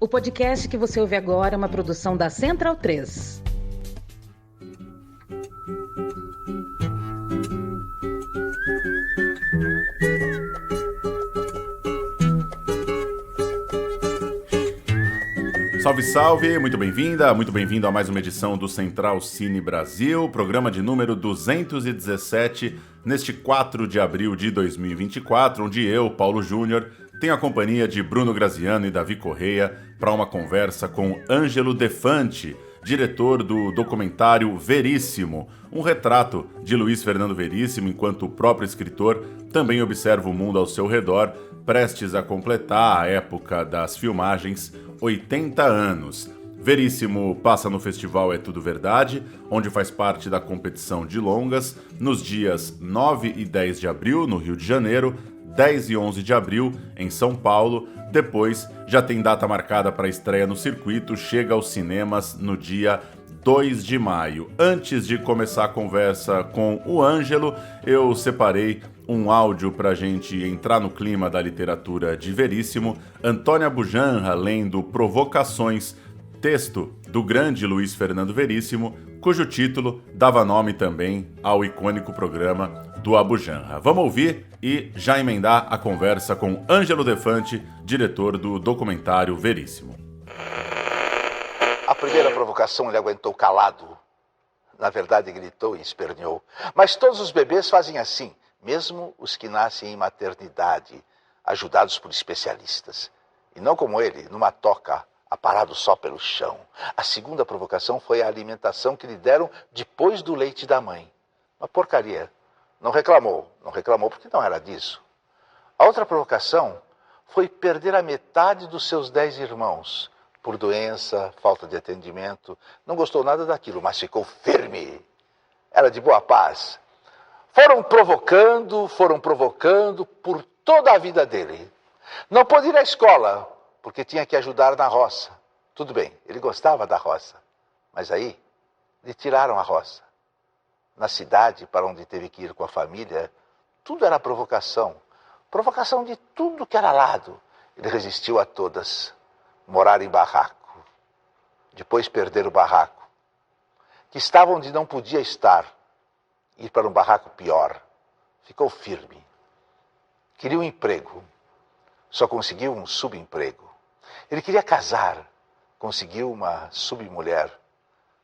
O podcast que você ouve agora é uma produção da Central 3. Salve, salve! Muito bem-vinda, muito bem-vindo a mais uma edição do Central Cine Brasil, programa de número 217, neste 4 de abril de 2024, onde eu, Paulo Júnior, tenho a companhia de Bruno Graziano e Davi Correia para uma conversa com Ângelo Defante, diretor do documentário Veríssimo, um retrato de Luiz Fernando Veríssimo, enquanto o próprio escritor também observa o mundo ao seu redor, prestes a completar a época das filmagens 80 anos. Veríssimo passa no festival É Tudo Verdade, onde faz parte da competição de longas, nos dias 9 e 10 de abril, no Rio de Janeiro, 10 e 11 de abril, em São Paulo. Depois, já tem data marcada para a estreia no circuito, chega aos cinemas no dia 2 de maio. Antes de começar a conversa com o Ângelo, eu separei um áudio para a gente entrar no clima da literatura de Veríssimo. Antônia Bujanra lendo Provocações, texto do grande Luiz Fernando Veríssimo, cujo título dava nome também ao icônico programa do Abujanra. Vamos ouvir e já emendar a conversa com Ângelo Defante, diretor do documentário Veríssimo. A primeira provocação ele aguentou calado. Na verdade, gritou e esperneou. Mas todos os bebês fazem assim, mesmo os que nascem em maternidade, ajudados por especialistas. E não como ele, numa toca, aparado só pelo chão. A segunda provocação foi a alimentação que lhe deram depois do leite da mãe. Uma porcaria. Não reclamou porque não era disso. A outra provocação foi perder a metade dos seus 10 irmãos. Por doença, falta de atendimento. Não gostou nada daquilo, mas ficou firme. Era de boa paz. Foram provocando por toda a vida dele. Não pôde ir à escola, porque tinha que ajudar na roça. Tudo bem, ele gostava da roça. Mas aí, lhe tiraram a roça. Na cidade, para onde teve que ir com a família, tudo era provocação. Provocação de tudo que era lado. Ele resistiu a todas. Morar em barraco. Depois perder o barraco. Que estava onde não podia estar. Ir para um barraco pior. Ficou firme. Queria um emprego. Só conseguiu um subemprego. Ele queria casar. Conseguiu uma submulher.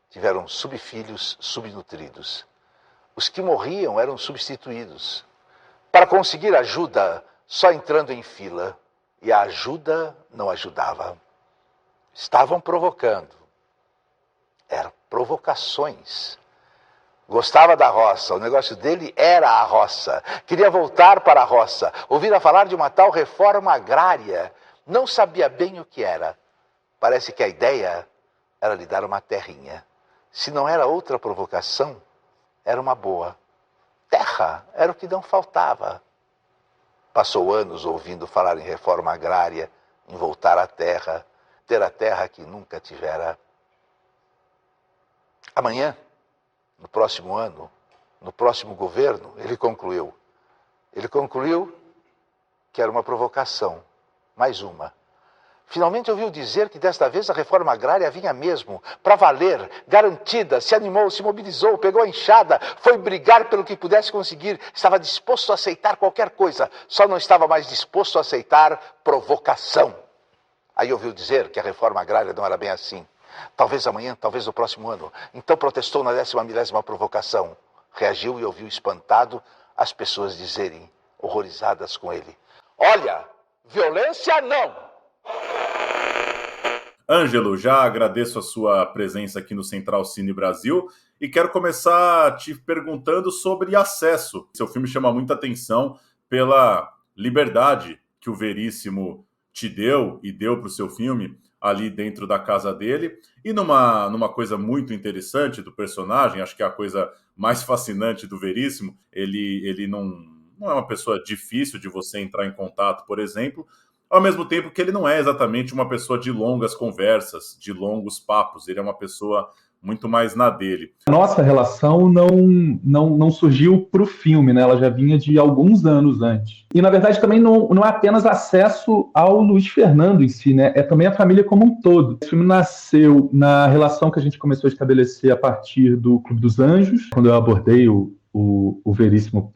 Tiveram subfilhos subnutridos. Os que morriam eram substituídos. Para conseguir ajuda, só entrando em fila. E a ajuda não ajudava. Estavam provocando. Eram provocações. Gostava da roça, o negócio dele era a roça. Queria voltar para a roça. Ouvira falar de uma tal reforma agrária. Não sabia bem o que era. Parece que a ideia era lhe dar uma terrinha. Se não era outra provocação, era uma boa. Terra era o que não faltava. Passou anos ouvindo falar em reforma agrária, em voltar à terra, ter a terra que nunca tivera. Amanhã, no próximo ano, no próximo governo, ele concluiu. Ele concluiu que era uma provocação, mais uma. Finalmente ouviu dizer que desta vez a reforma agrária vinha mesmo, para valer, garantida, se animou, se mobilizou, pegou a enxada, foi brigar pelo que pudesse conseguir, estava disposto a aceitar qualquer coisa, só não estava mais disposto a aceitar provocação. Aí ouviu dizer que a reforma agrária não era bem assim. Talvez amanhã, talvez no próximo ano. Então protestou na 10ª provocação. Reagiu e ouviu espantado as pessoas dizerem, horrorizadas com ele: olha, violência não! Ângelo, já agradeço a sua presença aqui no Central Cine Brasil e quero começar te perguntando sobre acesso. Seu filme chama muita atenção pela liberdade que o Veríssimo te deu e deu para o seu filme ali dentro da casa dele, e numa coisa muito interessante do personagem, acho que é a coisa mais fascinante do Veríssimo, ele não é uma pessoa difícil de você entrar em contato, por exemplo, ao mesmo tempo que ele não é exatamente uma pessoa de longas conversas, de longos papos, ele é uma pessoa muito mais na dele. A nossa relação não surgiu para o filme, né? Ela já vinha de alguns anos antes. E, na verdade, também não é apenas acesso ao Luiz Fernando em si, né? É também a família como um todo. O filme nasceu na relação que a gente começou a estabelecer a partir do Clube dos Anjos, quando eu abordei o Veríssimo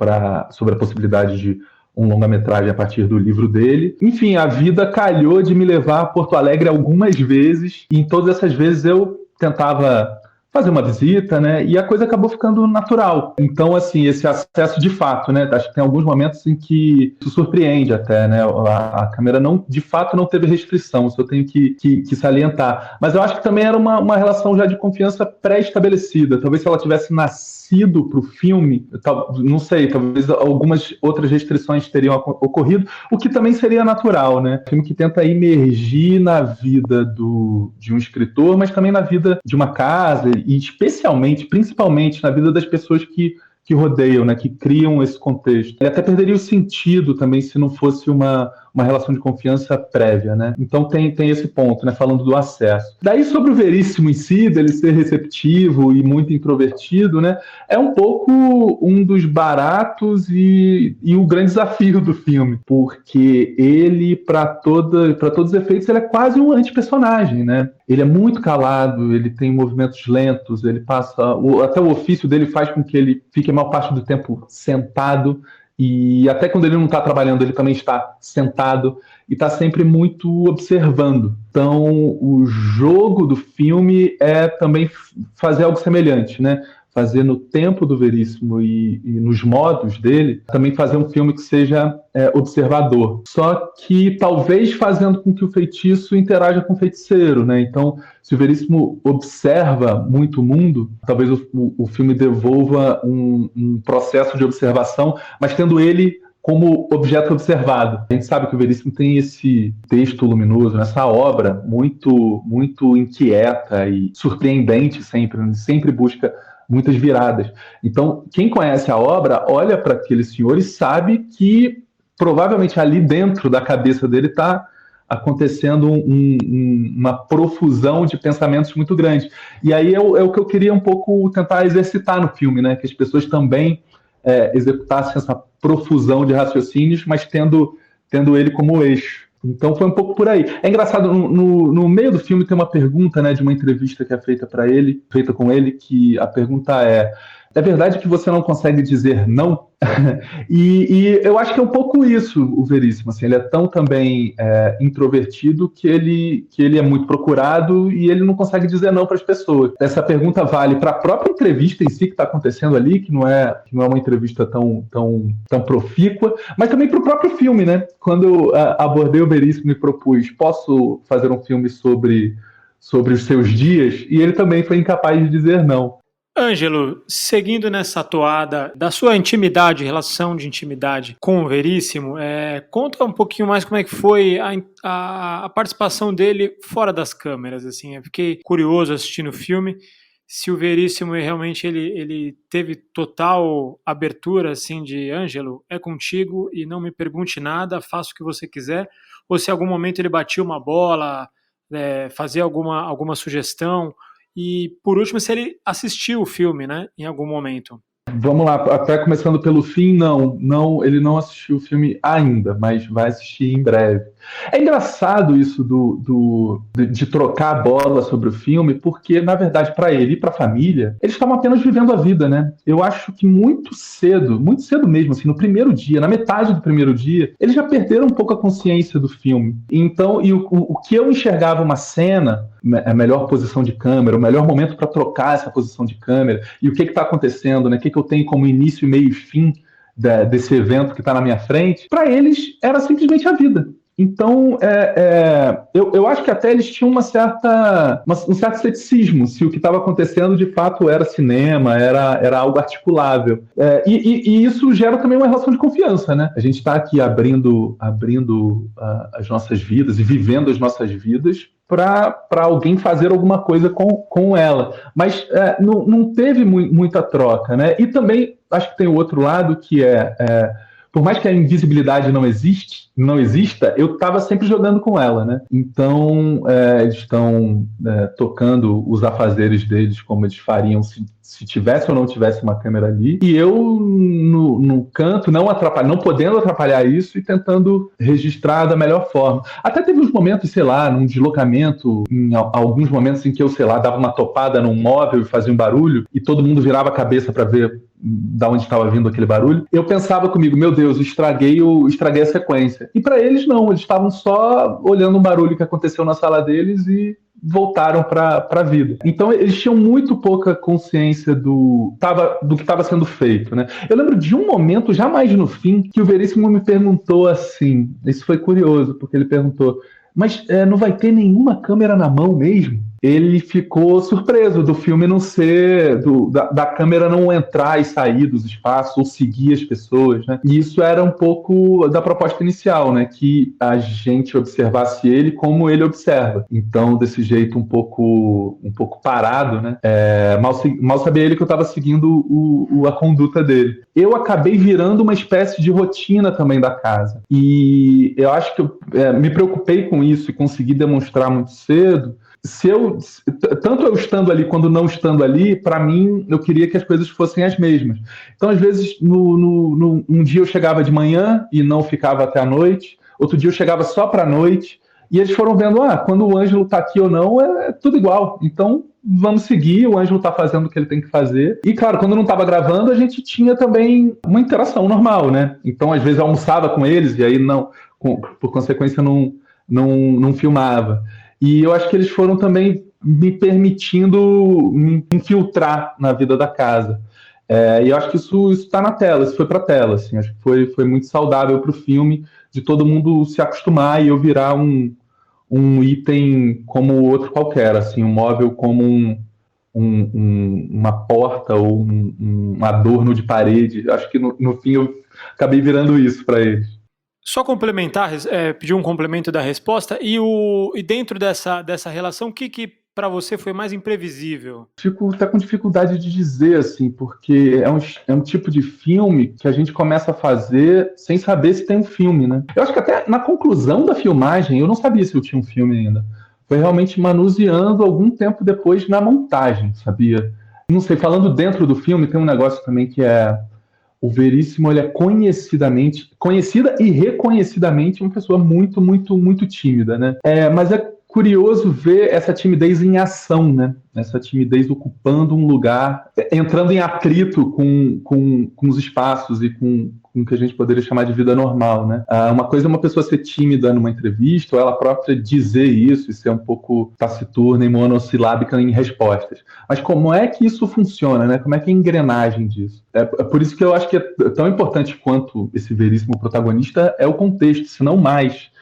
sobre a possibilidade de um longa-metragem a partir do livro dele. Enfim, a vida calhou de me levar a Porto Alegre algumas vezes, e em todas essas vezes eu tentava fazer uma visita, né? E a coisa acabou ficando natural. Então, assim, esse acesso de fato, né? Acho que tem alguns momentos em que isso surpreende até, né? A câmera de fato não teve restrição, isso eu tenho que salientar. Mas eu acho que também era uma relação já de confiança pré-estabelecida. Talvez se ela tivesse nascido para o filme, não sei, talvez algumas outras restrições teriam ocorrido, o que também seria natural, né? Um filme que tenta emergir na vida de um escritor, mas também na vida de uma casa, e principalmente na vida das pessoas que rodeiam, né, que criam esse contexto. Ele até perderia o sentido também se não fosse uma relação de confiança prévia, né? Então tem esse ponto, né, falando do acesso. Daí sobre o Veríssimo em si, dele ser receptivo e muito introvertido, né, é um pouco um dos baratos e o grande desafio do filme, porque ele, para todos os efeitos, ele é quase um anti-personagem, né? Ele é muito calado, ele tem movimentos lentos, ele passa... até o ofício dele faz com que ele fique a maior parte do tempo sentado, e até quando ele não está trabalhando, ele também está sentado e está sempre muito observando. Então, o jogo do filme é também fazer algo semelhante, né? Fazer no tempo do Veríssimo e nos modos dele, também fazer um filme que seja observador. Só que talvez fazendo com que o feitiço interaja com o feiticeiro, né? Então, se o Veríssimo observa muito o mundo, talvez o filme devolva um processo de observação, mas tendo ele como objeto observado. A gente sabe que o Veríssimo tem esse texto luminoso, essa obra muito, muito inquieta e surpreendente sempre, né? Sempre busca muitas viradas. Então, quem conhece a obra, olha para aquele senhor e sabe que provavelmente ali dentro da cabeça dele está acontecendo uma profusão de pensamentos muito grande. E aí é o que eu queria um pouco tentar exercitar no filme, né? Que as pessoas também executassem essa profusão de raciocínios, mas tendo ele como eixo. Então foi um pouco por aí. É engraçado, no meio do filme tem uma pergunta, né, de uma entrevista que é feita com ele, que a pergunta é verdade que você não consegue dizer não? e eu acho que é um pouco isso o Veríssimo. Assim, ele é tão também introvertido que ele é muito procurado e ele não consegue dizer não para as pessoas. Essa pergunta vale para a própria entrevista em si que está acontecendo ali, que não é uma entrevista tão profícua, mas também para o próprio filme, né? Quando eu abordei o Veríssimo e propus, posso fazer um filme sobre os seus dias? E ele também foi incapaz de dizer não. Ângelo, seguindo nessa toada da sua intimidade, relação de intimidade com o Veríssimo, conta um pouquinho mais como é que foi a participação dele fora das câmeras. Assim, eu fiquei curioso assistindo o filme, se o Veríssimo realmente ele teve total abertura assim de Ângelo, é contigo e não me pergunte nada, faça o que você quiser, ou se em algum momento ele batia uma bola, fazia alguma sugestão. E, por último, se ele assistiu o filme, né, em algum momento. Vamos lá, até começando pelo fim, ele não assistiu o filme ainda, mas vai assistir em breve. É engraçado isso de trocar a bola sobre o filme, porque, na verdade, para ele e para a família, eles estavam apenas vivendo a vida, né? Eu acho que muito cedo mesmo, assim, no primeiro dia, na metade do primeiro dia, eles já perderam um pouco a consciência do filme. Então, o que eu enxergava uma cena, a melhor posição de câmera, o melhor momento para trocar essa posição de câmera, e o que está acontecendo, né? O que eu tenho como início, meio e fim desse evento que está na minha frente, para eles era simplesmente a vida. Então, eu acho que até eles tinham um certo ceticismo se o que estava acontecendo de fato era cinema, era algo articulável. E isso gera também uma relação de confiança, né? A gente está aqui abrindo as nossas vidas e vivendo as nossas vidas para alguém fazer alguma coisa com ela. Mas não teve muita troca, né? E também acho que tem o outro lado que por mais que a invisibilidade não exista, eu estava sempre jogando com ela, né? Então, eles estão tocando os afazeres deles como eles fariam se tivesse ou não tivesse uma câmera ali. E eu, no canto, não podendo atrapalhar isso e tentando registrar da melhor forma. Até teve uns momentos, sei lá, num deslocamento, em alguns momentos em que eu, sei lá, dava uma topada num móvel e fazia um barulho e todo mundo virava a cabeça para ver da onde estava vindo aquele barulho. Eu pensava comigo, meu Deus, estraguei a sequência. E para eles não, eles estavam só olhando um barulho que aconteceu na sala deles e voltaram para a vida. Então eles tinham muito pouca consciência do que estava sendo feito, né? Eu lembro de um momento, já mais no fim, que o Veríssimo me perguntou assim, isso foi curioso, porque ele perguntou, mas não vai ter nenhuma câmera na mão mesmo? Ele ficou surpreso do filme não ser, da câmera não entrar e sair dos espaços ou seguir as pessoas, né? E isso era um pouco da proposta inicial, né? Que a gente observasse ele como ele observa. Então, desse jeito um pouco parado, né? Mal sabia ele que eu estava seguindo a conduta dele. Eu acabei virando uma espécie de rotina também da casa. E eu acho que eu me preocupei com isso e consegui demonstrar muito cedo. Tanto eu estando ali quanto não estando ali, para mim, eu queria que as coisas fossem as mesmas. Então, às vezes, um dia eu chegava de manhã e não ficava até a noite, outro dia eu chegava só para a noite, e eles foram vendo, quando o Ângelo está aqui ou não, é tudo igual. Então, vamos seguir, o Ângelo está fazendo o que ele tem que fazer. E, claro, quando não estava gravando, a gente tinha também uma interação normal, né? Então, às vezes, eu almoçava com eles, e aí, por consequência, não filmava. E eu acho que eles foram também me permitindo me infiltrar na vida da casa. E eu acho que isso está na tela, isso foi para a tela. Assim, acho que foi muito saudável para o filme, de todo mundo se acostumar e eu virar um item como outro qualquer, assim, um móvel como uma porta ou um adorno de parede. Acho que no fim eu acabei virando isso para eles. Só complementar, pedir um complemento da resposta, e dentro dessa relação, o que para você foi mais imprevisível? Fico até com dificuldade de dizer, assim, porque é um tipo de filme que a gente começa a fazer sem saber se tem um filme, né? Eu acho que até na conclusão da filmagem, eu não sabia se eu tinha um filme ainda. Foi realmente manuseando algum tempo depois na montagem, sabia? Não sei, falando dentro do filme, tem um negócio também que o Veríssimo, ele é conhecida e reconhecidamente uma pessoa muito, muito, muito tímida, né? Mas é curioso ver essa timidez em ação, né? Essa timidez ocupando um lugar, entrando em atrito com os espaços e com o que a gente poderia chamar de vida normal, né? Uma coisa é uma pessoa ser tímida numa entrevista, ou ela própria dizer isso e ser um pouco taciturna e monossilábica em respostas. Mas como é que isso funciona, né? Como é que é a engrenagem disso? É por isso que eu acho que é tão importante quanto esse Veríssimo protagonista é o contexto, se não mais.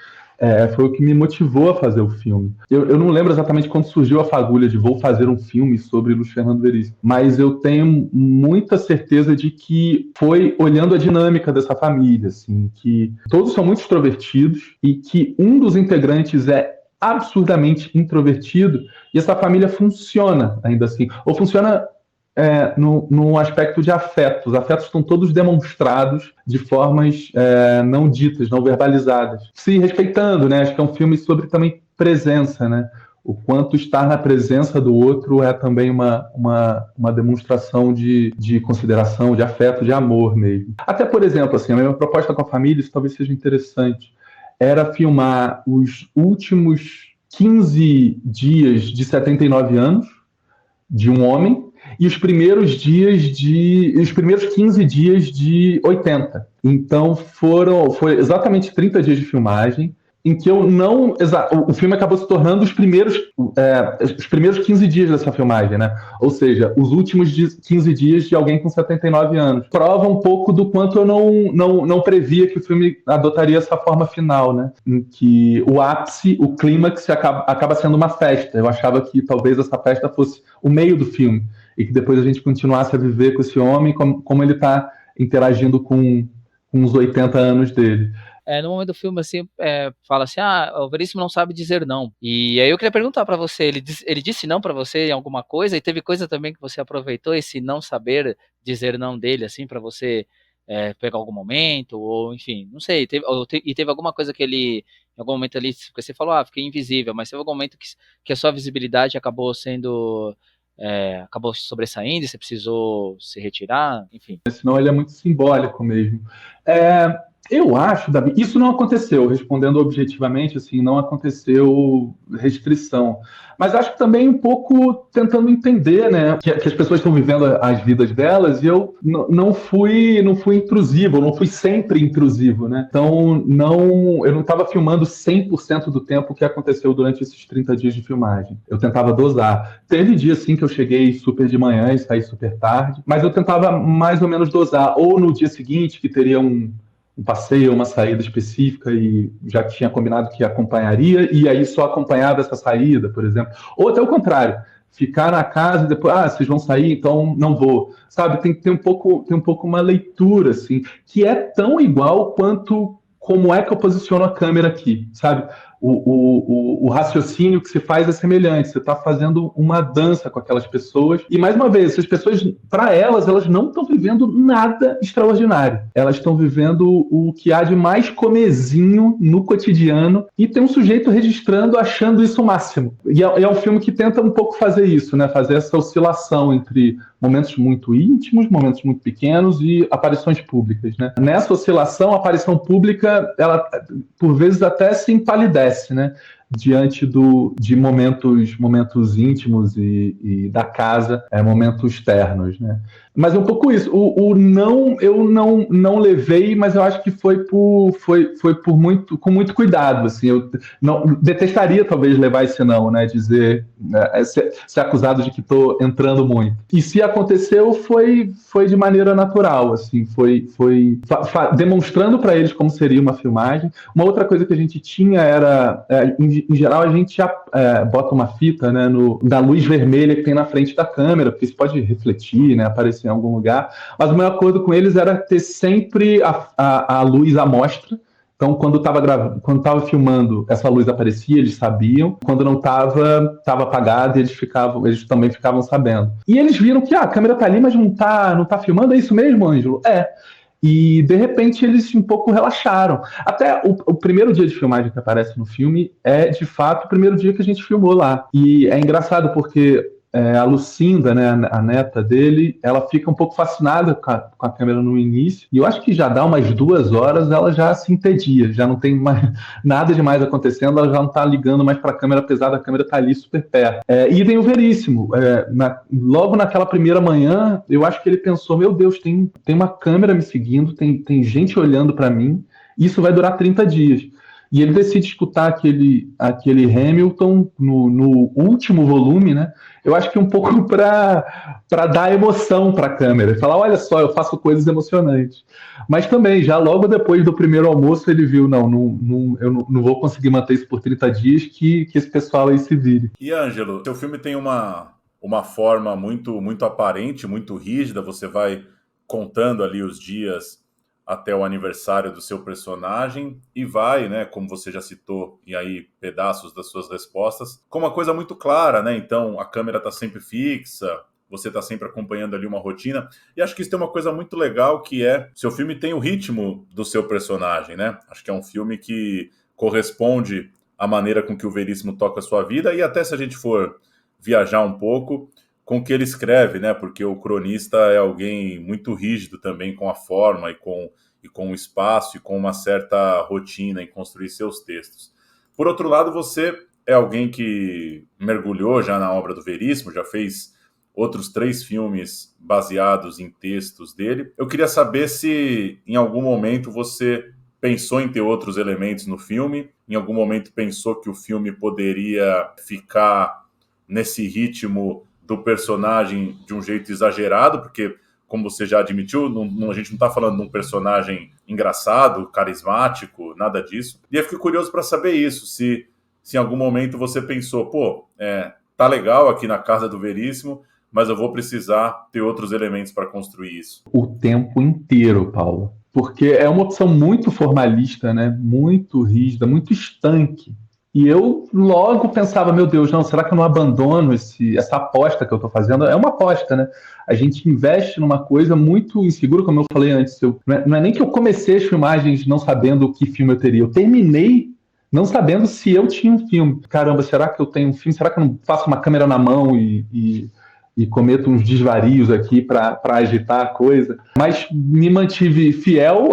Foi o que me motivou a fazer o filme. Eu não lembro exatamente quando surgiu a fagulha de vou fazer um filme sobre Luiz Fernando Veríssimo, mas eu tenho muita certeza de que foi olhando a dinâmica dessa família, assim, que todos são muito extrovertidos e que um dos integrantes é absurdamente introvertido e essa família funciona ainda assim, ou funciona no aspecto de afetos. Os afetos estão todos demonstrados de formas não ditas, não verbalizadas. Se respeitando, né? Acho que é um filme sobre também presença, né? O quanto estar na presença do outro é também uma demonstração de consideração, de afeto, de amor mesmo. Até, por exemplo, assim, a minha proposta com a família, isso talvez seja interessante, era filmar os últimos 15 dias de 79 anos de um homem e os primeiros 15 dias de 80. Então foi exatamente 30 dias de filmagem, em que o filme acabou se tornando os primeiros 15 dias dessa filmagem, né? Ou seja, os últimos 15 dias de alguém com 79 anos. Prova um pouco do quanto eu não previa que o filme adotaria essa forma final, né? Em que o ápice, o clímax, acaba sendo uma festa. Eu achava que talvez essa festa fosse o meio do filme, e que depois a gente continuasse a viver com esse homem como ele está interagindo com os 80 anos dele. No momento do filme, assim, fala assim, o Veríssimo não sabe dizer não. E aí eu queria perguntar pra você, ele disse não pra você em alguma coisa? E teve coisa também que você aproveitou esse não saber dizer não dele, assim, pra você pegar algum momento, ou enfim, não sei, teve alguma coisa que ele, em algum momento ali, porque você falou, fiquei invisível, mas teve algum momento que a sua visibilidade acabou sobressaindo, e você precisou se retirar, enfim. Senão ele é muito simbólico mesmo. Eu acho, Davi, isso não aconteceu, respondendo objetivamente, assim, não aconteceu restrição. Mas acho que também um pouco tentando entender, né, que as pessoas estão vivendo as vidas delas, e eu não fui intrusivo, não fui sempre intrusivo, né? Então, eu não estava filmando 100% do tempo que aconteceu durante esses 30 dias de filmagem. Eu tentava dosar. Teve dia, sim, que eu cheguei super de manhã e saí super tarde, mas eu tentava mais ou menos dosar, ou no dia seguinte, que teria um passeio, uma saída específica e já tinha combinado que acompanharia, e aí só acompanhava essa saída, por exemplo. Ou até o contrário, ficar na casa e depois, vocês vão sair, então não vou. Sabe, tem um pouco uma leitura, assim, que é tão igual quanto como é que eu posiciono a câmera aqui, sabe? O raciocínio que se faz é semelhante. Você está fazendo uma dança com aquelas pessoas. E, mais uma vez, essas pessoas, para elas não estão vivendo nada extraordinário. Elas estão vivendo o que há de mais comezinho no cotidiano. E tem um sujeito registrando, achando isso o máximo. E é um filme que tenta um pouco fazer isso, né? Fazer essa oscilação entre momentos muito íntimos, momentos muito pequenos e aparições públicas, né? Nessa oscilação, a aparição pública, ela, por vezes, até se empalidece, né? Diante de momentos íntimos e da casa, momentos ternos, né? Mas é um pouco isso. Eu não levei, mas eu acho que foi com muito cuidado, assim. Eu não detestaria talvez levar esse não, né? Dizer, ser acusado de que estou entrando muito. E se aconteceu, foi de maneira natural, assim. Foi demonstrando para eles como seria uma filmagem. Uma outra coisa que a gente tinha era, em geral, a gente bota uma fita, né, da luz vermelha que tem na frente da câmera, porque isso pode refletir, né, aparecer em algum lugar. Mas o meu acordo com eles era ter sempre a luz à mostra. Então, quando estava filmando, essa luz aparecia, eles sabiam. Quando não estava apagada, eles também ficavam sabendo. E eles viram que a câmera está ali, mas não tá filmando. É isso mesmo, Ângelo? E, de repente, eles um pouco relaxaram. Até o primeiro dia de filmagem que aparece no filme é, de fato, o primeiro dia que a gente filmou lá. E é engraçado porque a Lucinda, né, a neta dele, ela fica um pouco fascinada com a câmera no início. E eu acho que já dá umas 2 horas, ela já se entedia. Já não tem mais nada demais acontecendo, ela já não está ligando mais para a câmera, apesar da câmera estar ali super perto. E vem o Veríssimo. Logo naquela primeira manhã, eu acho que ele pensou, meu Deus, tem uma câmera me seguindo, tem gente olhando para mim, isso vai durar 30 dias. E ele decide escutar aquele Hamilton no último volume, né? Eu acho que um pouco para dar emoção para a câmera. Falar, olha só, eu faço coisas emocionantes. Mas também, já logo depois do primeiro almoço, ele viu, eu não vou conseguir manter isso por 30 dias, que esse pessoal aí se vire. E, Ângelo, seu filme tem uma forma muito, muito aparente, muito rígida. Você vai contando ali os dias até o aniversário do seu personagem e vai, né, como você já citou, e aí pedaços das suas respostas, com uma coisa muito clara, né? Então a câmera está sempre fixa, você está sempre acompanhando ali uma rotina, e acho que isso tem uma coisa muito legal, que seu filme tem o ritmo do seu personagem, né? Acho que é um filme que corresponde à maneira com que o Veríssimo toca a sua vida, e até se a gente for viajar um pouco, com o que ele escreve, né? Porque o cronista é alguém muito rígido também com a forma e com o espaço e com uma certa rotina em construir seus textos. Por outro lado, você é alguém que mergulhou já na obra do Veríssimo, já fez outros 3 filmes baseados em textos dele. Eu queria saber se em algum momento você pensou em ter outros elementos no filme, em algum momento pensou que o filme poderia ficar nesse ritmo do personagem de um jeito exagerado, porque, como você já admitiu, a gente não está falando de um personagem engraçado, carismático, nada disso. E eu fico curioso para saber isso, se em algum momento você pensou, tá legal aqui na casa do Veríssimo, mas eu vou precisar ter outros elementos para construir isso. O tempo inteiro, Paulo. Porque é uma opção muito formalista, né? Muito rígida, muito estanque. E eu logo pensava, meu Deus, não, será que eu não abandono essa aposta que eu estou fazendo? É uma aposta, né? A gente investe numa coisa muito insegura, como eu falei antes. Não é nem que eu comecei as filmagens não sabendo que filme eu teria. Eu terminei não sabendo se eu tinha um filme. Caramba, será que eu tenho um filme? Será que eu não faço uma câmera na mão e cometo uns desvarios aqui para agitar a coisa? Mas me mantive fiel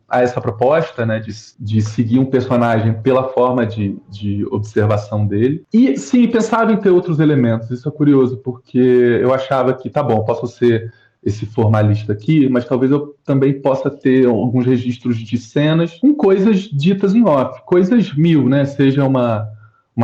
a essa proposta, né, de seguir um personagem pela forma de observação dele. E sim, pensava em ter outros elementos. Isso é curioso, porque eu achava que, tá bom, posso ser esse formalista aqui, mas talvez eu também possa ter alguns registros de cenas com coisas ditas em off, coisas mil, né? Seja uma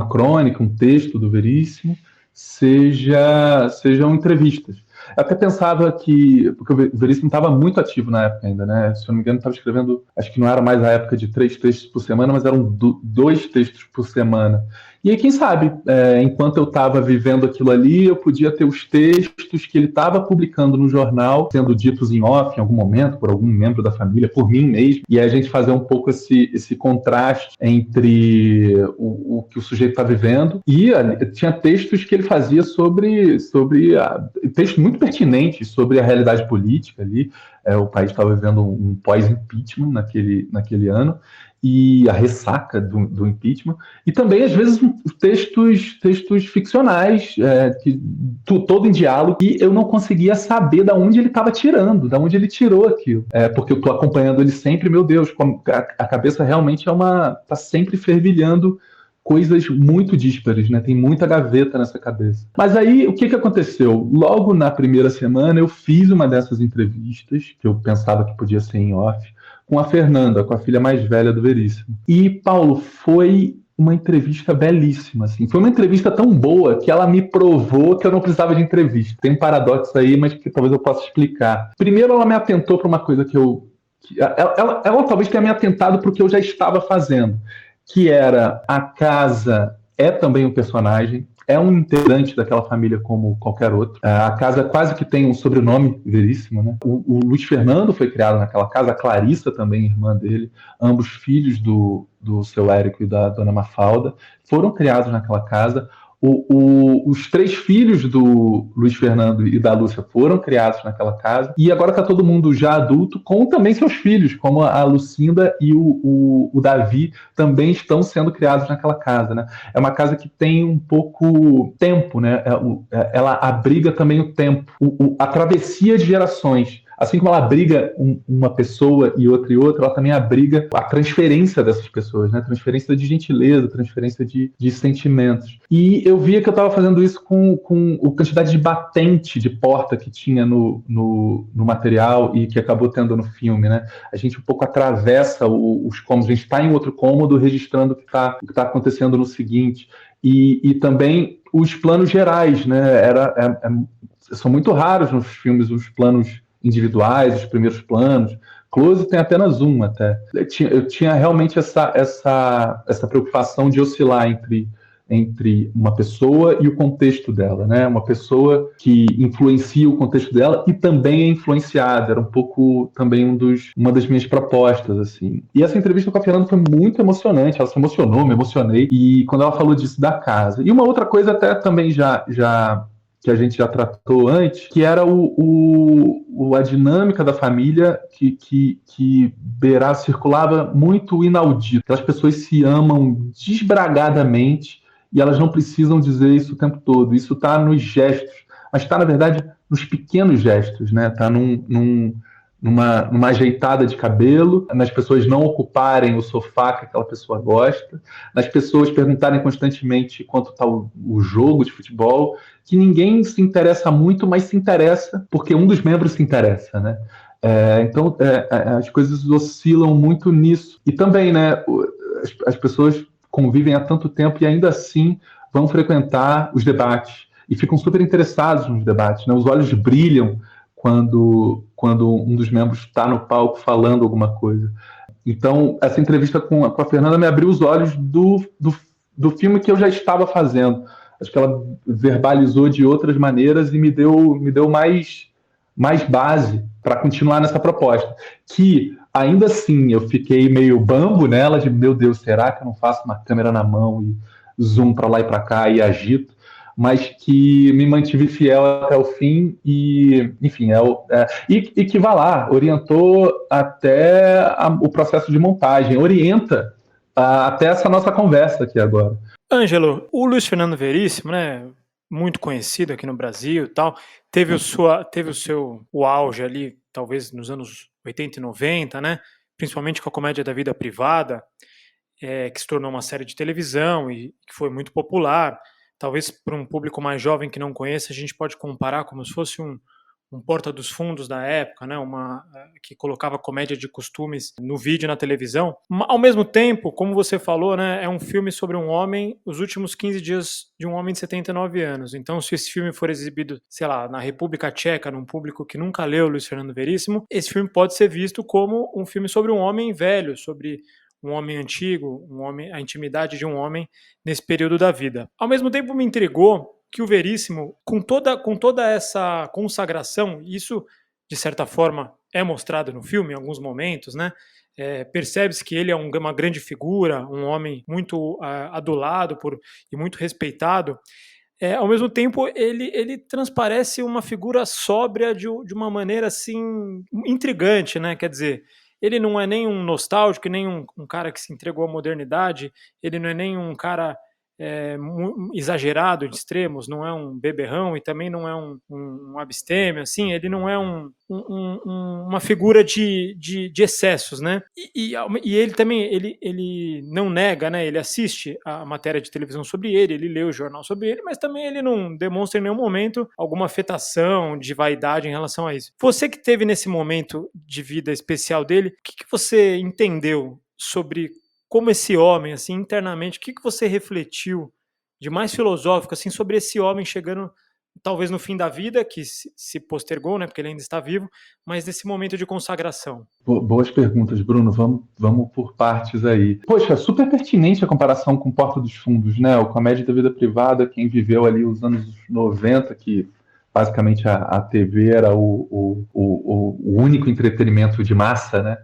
crônica, um texto do Veríssimo, sejam entrevistas. Eu até pensava que, porque o Veríssimo estava muito ativo na época ainda, né? Se eu não me engano, estava escrevendo, acho que não era mais a época de 3 textos por semana, mas eram 2 textos por semana. E aí, quem sabe, enquanto eu estava vivendo aquilo ali, eu podia ter os textos que ele estava publicando no jornal, sendo ditos em off em algum momento, por algum membro da família, por mim mesmo, e aí a gente fazer um pouco esse contraste entre o que o sujeito está vivendo, e tinha textos que ele fazia sobre textos muito pertinentes sobre a realidade política ali. O país estava vivendo um pós-impeachment naquele ano, e a ressaca do impeachment, e também, às vezes, textos ficcionais, todo em diálogo, e eu não conseguia saber de onde ele estava tirando, de onde ele tirou aquilo. Porque eu estou acompanhando ele sempre, meu Deus, a cabeça realmente está sempre fervilhando coisas muito díspares, né? Tem muita gaveta nessa cabeça. Mas aí, o que aconteceu? Logo na primeira semana, eu fiz uma dessas entrevistas, que eu pensava que podia ser em off, com a Fernanda, com a filha mais velha do Veríssimo. E, Paulo, foi uma entrevista belíssima, assim. Foi uma entrevista tão boa que ela me provou que eu não precisava de entrevista. Tem um paradoxo aí, mas que talvez eu possa explicar. Primeiro, ela me atentou para uma coisa ela talvez tenha me atentado para o que eu já estava fazendo, que era a casa é também um personagem, é um integrante daquela família como qualquer outro. A casa quase que tem um sobrenome Veríssimo, né? O Luiz Fernando foi criado naquela casa, a Clarissa também, irmã dele, ambos filhos do seu Érico e da dona Mafalda, foram criados naquela casa. Os 3 filhos do Luiz Fernando e da Lúcia foram criados naquela casa, e agora está todo mundo já adulto, com também seus filhos, como a Lucinda e o Davi também estão sendo criados naquela casa, né? É uma casa que tem um pouco tempo, né? Ela abriga também o tempo, a travessia de gerações. Assim como ela abriga uma pessoa e outra, ela também abriga a transferência dessas pessoas, né? Transferência de gentileza, transferência de sentimentos. E eu via que eu estava fazendo isso com a quantidade de batente de porta que tinha no material e que acabou tendo no filme, né? A gente um pouco atravessa os cômodos, a gente está em outro cômodo registrando o que tá acontecendo no seguinte. E também os planos gerais, né? São muito raros nos filmes os planos individuais, os primeiros planos. Close tem apenas um até. Eu tinha realmente essa preocupação de oscilar entre uma pessoa e o contexto dela, né? Uma pessoa que influencia o contexto dela e também é influenciada. Era um pouco também uma das minhas propostas, assim. E essa entrevista com a Fernanda foi muito emocionante. Ela se emocionou, me emocionei. E quando ela falou disso da casa. E uma outra coisa até também já que a gente já tratou antes, que era a dinâmica da família que Berá circulava muito inaudito. As pessoas se amam desbragadamente e elas não precisam dizer isso o tempo todo. Isso está nos gestos, mas está, na verdade, nos pequenos gestos, né? Está numa ajeitada de cabelo, nas pessoas não ocuparem o sofá que aquela pessoa gosta, nas pessoas perguntarem constantemente quanto está o jogo de futebol, que ninguém se interessa muito, mas se interessa porque um dos membros se interessa, né? Então, as coisas oscilam muito nisso. E também, né, as pessoas convivem há tanto tempo e ainda assim vão frequentar os debates e ficam super interessados nos debates, né? Os olhos brilham quando um dos membros está no palco falando alguma coisa. Então, essa entrevista com a Fernanda me abriu os olhos do filme que eu já estava fazendo. Acho que ela verbalizou de outras maneiras e me deu mais base para continuar nessa proposta. Que ainda assim eu fiquei meio bambo nela, de meu Deus, será que eu não faço uma câmera na mão e zoom para lá e para cá e agito? Mas que me mantive fiel até o fim e, enfim, e que vai lá, orientou até o processo de montagem, orienta até essa nossa conversa aqui agora. Ângelo, o Luiz Fernando Veríssimo, né, muito conhecido aqui no Brasil e tal, teve o auge ali, talvez nos anos 80 e 90, né, principalmente com a Comédia da Vida Privada, que se tornou uma série de televisão e que foi muito popular. Talvez para um público mais jovem que não conheça, a gente pode comparar como se fosse um Porta dos Fundos da época, né? Que colocava comédia de costumes no vídeo, na televisão. Ao mesmo tempo, como você falou, né, é um filme sobre um homem, os últimos 15 dias de um homem de 79 anos. Então, se esse filme for exibido, sei lá, na República Tcheca, num público que nunca leu Luiz Fernando Veríssimo, esse filme pode ser visto como um filme sobre um homem velho, sobre um homem antigo, a intimidade de um homem nesse período da vida. Ao mesmo tempo, me intrigou que o Veríssimo, com toda essa consagração, isso, de certa forma, é mostrado no filme em alguns momentos, né? Percebe-se que ele é uma grande figura, um homem muito adulado e muito respeitado. Ao mesmo tempo, ele transparece uma figura sóbria de uma maneira assim intrigante, né? Quer dizer, ele não é nem um nostálgico, nem um cara que se entregou à modernidade, ele não é nem um cara exagerado de extremos, não é um beberrão e também não é um abstêmio, assim, ele não é uma figura de excessos, né? E ele também, ele não nega, né? Ele assiste a matéria de televisão sobre ele lê o jornal sobre ele, mas também ele não demonstra em nenhum momento alguma afetação de vaidade em relação a isso. Você que teve nesse momento de vida especial dele, o que você entendeu sobre como esse homem, assim, internamente, o que você refletiu de mais filosófico, assim, sobre esse homem chegando, talvez no fim da vida, que se postergou, né, porque ele ainda está vivo, mas desse momento de consagração? Boas perguntas, Bruno. Vamos por partes aí. Poxa, super pertinente a comparação com Porta dos Fundos, né? O Comédia da Vida Privada, quem viveu ali os anos 90, que basicamente a TV era o único entretenimento de massa, né?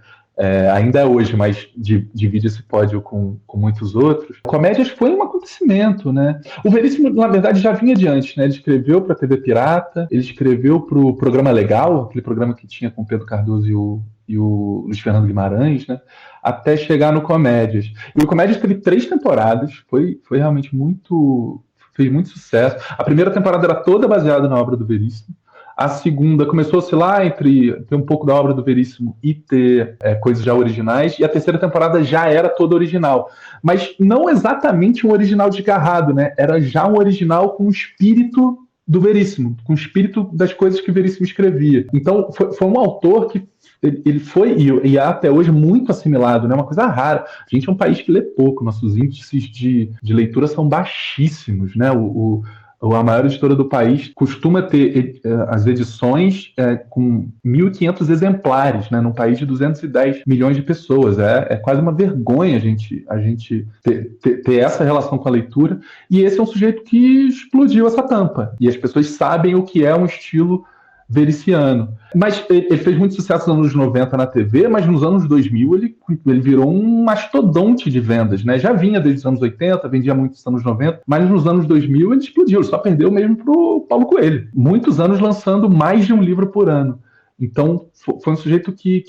Ainda é hoje, mas divide esse pódio com muitos outros. Comédias foi um acontecimento, né? O Veríssimo, na verdade, já vinha de antes, né? Ele escreveu para a TV Pirata, ele escreveu para o Programa Legal, aquele programa que tinha com o Pedro Cardoso e o Luiz Fernando Guimarães, né? Até chegar no Comédias. E o Comédias teve 3 temporadas, foi realmente fez muito sucesso. A primeira temporada era toda baseada na obra do Veríssimo. A segunda começou a oscilar entre ter um pouco da obra do Veríssimo e ter coisas já originais, e a terceira temporada já era toda original. Mas não exatamente um original desgarrado, né? Era já um original com o espírito do Veríssimo, com o espírito das coisas que o Veríssimo escrevia. Então, foi um autor que ele foi, e é até hoje, muito assimilado, né? Uma coisa rara. A gente é um país que lê pouco, nossos índices de leitura são baixíssimos, né? A maior editora do país costuma ter as edições com 1.500 exemplares, né, num país de 210 milhões de pessoas. É quase uma vergonha a gente ter essa relação com a leitura. E esse é um sujeito que explodiu essa tampa. E as pessoas sabem o que é um estilo vericiano. Mas ele fez muito sucesso nos anos 90 na TV, mas nos anos 2000 ele virou um mastodonte de vendas, né? Já vinha desde os anos 80, vendia muito nos anos 90, mas nos anos 2000 ele explodiu, ele só perdeu mesmo pro Paulo Coelho. Muitos anos lançando mais de um livro por ano. Então, foi um sujeito que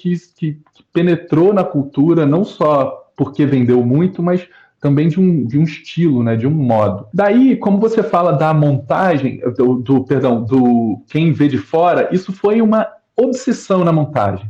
penetrou na cultura, não só porque vendeu muito, mas também de um estilo, né, de um modo. Daí, como você fala da montagem, do quem vê de fora, isso foi uma obsessão na montagem,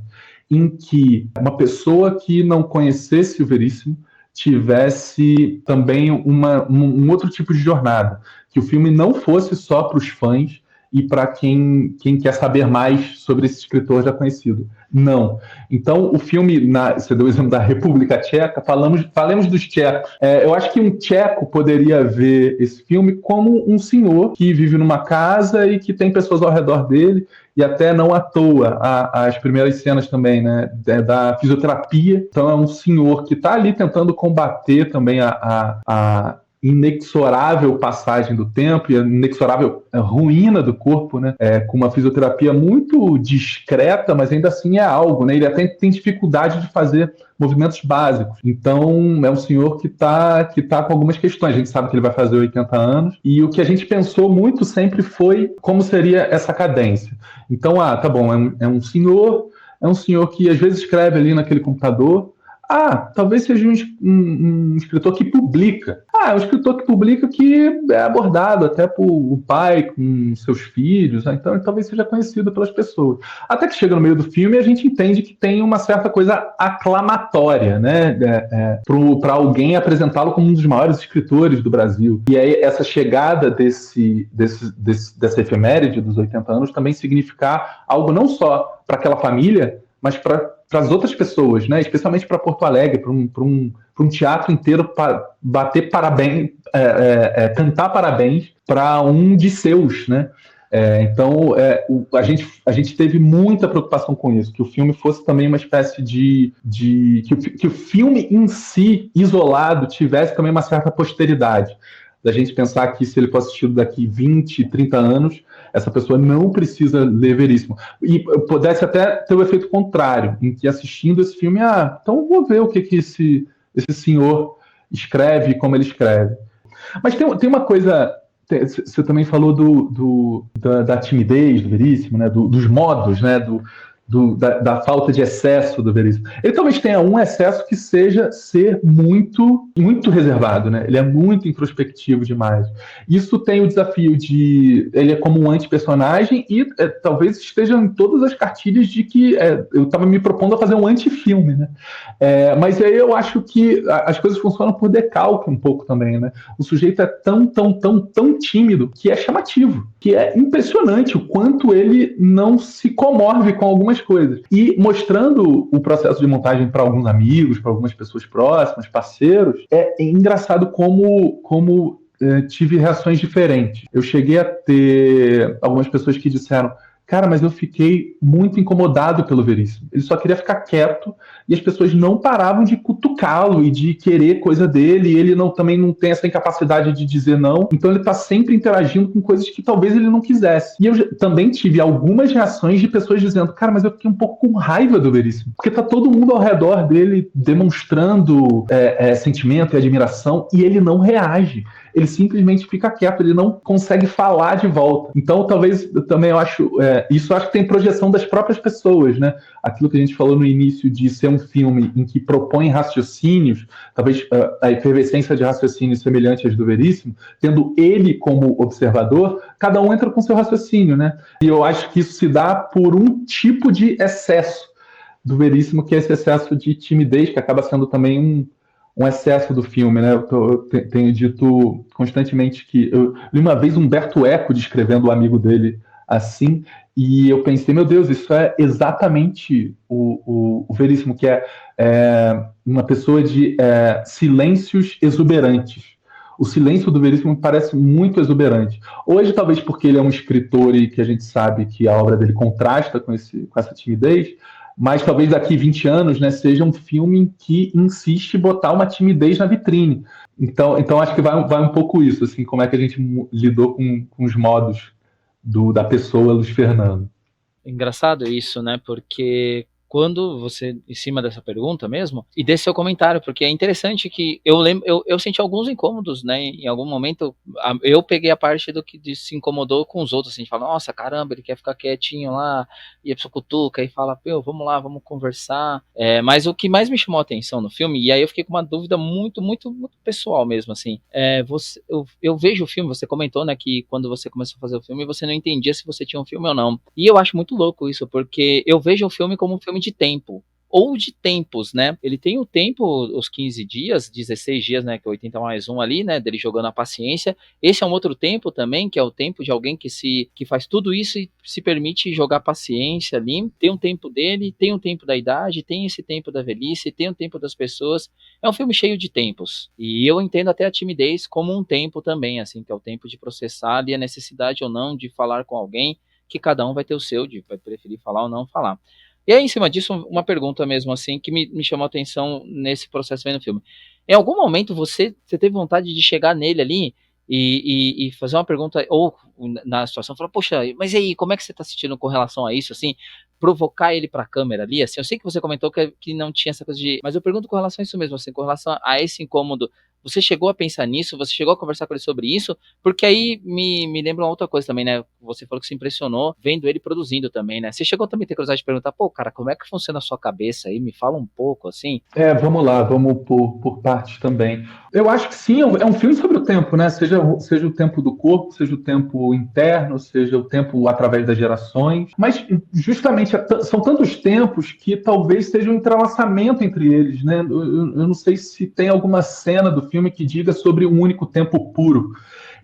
em que uma pessoa que não conhecesse o Veríssimo tivesse também um outro tipo de jornada, que o filme não fosse só para os fãs e para quem quer saber mais sobre esse escritor já conhecido. Não. Então, o filme, você deu o exemplo da República Tcheca, falemos dos tchecos. Eu acho que um tcheco poderia ver esse filme como um senhor que vive numa casa e que tem pessoas ao redor dele, e até não à toa, as primeiras cenas também, né, da fisioterapia. Então, é um senhor que está ali tentando combater também inexorável passagem do tempo e a inexorável ruína do corpo, né? Com uma fisioterapia muito discreta, mas ainda assim é algo, né? Ele até tem dificuldade de fazer movimentos básicos. Então, é um senhor que tá com algumas questões. A gente sabe que ele vai fazer 80 anos e o que a gente pensou muito sempre foi como seria essa cadência. Então, tá bom, é um senhor que às vezes escreve ali naquele computador. Talvez seja um escritor que publica. É um escritor que publica que é abordado até por o pai com seus filhos, né? Então ele talvez seja conhecido pelas pessoas. Até que chega no meio do filme e a gente entende que tem uma certa coisa aclamatória, né? Para alguém apresentá-lo como um dos maiores escritores do Brasil. E aí essa chegada dessa efeméride dos 80 anos também significar algo não só para aquela família, mas para as outras pessoas, né? Especialmente para Porto Alegre, para um teatro inteiro bater parabéns, cantar parabéns para um de seus, né? Então, a gente teve muita preocupação com isso, que o filme fosse também uma espécie que o filme em si, isolado, tivesse também uma certa posteridade. Da gente pensar que se ele for assistido daqui 20, 30 anos, essa pessoa não precisa ler Veríssimo. E pudesse até ter o efeito contrário, em que assistindo esse filme, então vou ver o que esse senhor escreve e como ele escreve. Mas tem uma coisa, você também falou da timidez do Veríssimo, né, dos modos, né, da falta de excesso do Veríssimo. Ele talvez tenha um excesso que seja ser muito, muito reservado, né? Ele é muito introspectivo demais. Isso tem o desafio de... Ele é como um anti-personagem e talvez esteja em todas as cartilhas de que eu estava me propondo a fazer um anti-filme, né? Mas aí eu acho que as coisas funcionam por decalque um pouco também, né? O sujeito é tão tímido que é chamativo, que é impressionante o quanto ele não se comove com algumas coisas. E mostrando o processo de montagem para alguns amigos, para algumas pessoas próximas, parceiros, é engraçado como tive reações diferentes. Eu cheguei a ter algumas pessoas que disseram: cara, mas eu fiquei muito incomodado pelo Veríssimo. Ele só queria ficar quieto e as pessoas não paravam de cutucá-lo e de querer coisa dele. E ele também não tem essa incapacidade de dizer não. Então ele está sempre interagindo com coisas que talvez ele não quisesse. E eu também tive algumas reações de pessoas dizendo: cara, mas eu fiquei um pouco com raiva do Veríssimo. Porque tá todo mundo ao redor dele demonstrando sentimento e admiração e ele não reage. Ele simplesmente fica quieto, ele não consegue falar de volta. Então, talvez, também eu acho... isso eu acho que tem projeção das próprias pessoas, né? Aquilo que a gente falou no início de ser um filme em que propõe raciocínios, talvez a efervescência de raciocínios semelhante às do Veríssimo, tendo ele como observador, cada um entra com seu raciocínio, né? E eu acho que isso se dá por um tipo de excesso do Veríssimo, que é esse excesso de timidez, que acaba sendo também um excesso do filme, né? Eu tenho dito constantemente que... Eu li uma vez Humberto Eco descrevendo o amigo dele assim, e eu pensei, meu Deus, isso é exatamente o Veríssimo, que é uma pessoa de silêncios exuberantes. O silêncio do Veríssimo me parece muito exuberante. Hoje, talvez porque ele é um escritor e que a gente sabe que a obra dele contrasta com essa timidez, mas talvez daqui 20 anos, né, seja um filme que insiste em botar uma timidez na vitrine. Então acho que vai um pouco isso, assim, como é que a gente lidou com os modos da pessoa Luiz Fernando. Engraçado isso, né? Porque quando você, em cima dessa pergunta mesmo, e desse seu comentário, porque é interessante que eu lembro, eu senti alguns incômodos, né? Em algum momento, eu peguei a parte do que se incomodou com os outros, assim, a gente fala, nossa, caramba, ele quer ficar quietinho lá, e a pessoa cutuca e fala, vamos lá, vamos conversar. Mas o que mais me chamou a atenção no filme, e aí eu fiquei com uma dúvida muito, muito, muito pessoal mesmo, assim, eu vejo o filme, você comentou, né, que quando você começou a fazer o filme, você não entendia se você tinha um filme ou não. E eu acho muito louco isso, porque eu vejo o filme como um filme de tempo, ou de tempos, né? Ele tem o tempo, os 15 dias, 16 dias, né? Que é 80 mais 1 ali, né? Dele jogando a paciência. Esse é um outro tempo também, que é o tempo de alguém que faz tudo isso e se permite jogar paciência ali. Tem um tempo dele, tem um tempo da idade, tem esse tempo da velhice, tem o tempo das pessoas. É um filme cheio de tempos. E eu entendo até a timidez como um tempo também, assim, que é o tempo de processar ali a necessidade ou não de falar com alguém, que cada um vai ter o seu, vai preferir falar ou não falar. E aí, em cima disso, uma pergunta mesmo, assim, que me chamou a atenção nesse processo vendo o filme. Em algum momento você teve vontade de chegar nele ali e fazer uma pergunta, ou na situação, falar, poxa, mas e aí, como é que você tá se sentindo com relação a isso, assim, provocar ele pra câmera ali, assim, eu sei que você comentou que não tinha essa coisa de, mas eu pergunto com relação a isso mesmo, assim, com relação a esse incômodo, você chegou a pensar nisso, você chegou a conversar com ele sobre isso, porque aí me lembra uma outra coisa também, né, você falou que se impressionou vendo ele produzindo também, né, você chegou também a ter curiosidade de perguntar, pô, cara, como é que funciona a sua cabeça aí, me fala um pouco, assim. Vamos lá, vamos por partes também. Eu acho que sim, é um filme sobre o tempo, né? Seja o tempo do corpo, seja o tempo interno, seja o tempo através das gerações. Mas, justamente, são tantos tempos que talvez seja um entrelaçamento entre eles, né? Eu não sei se tem alguma cena do filme que diga sobre um único tempo puro.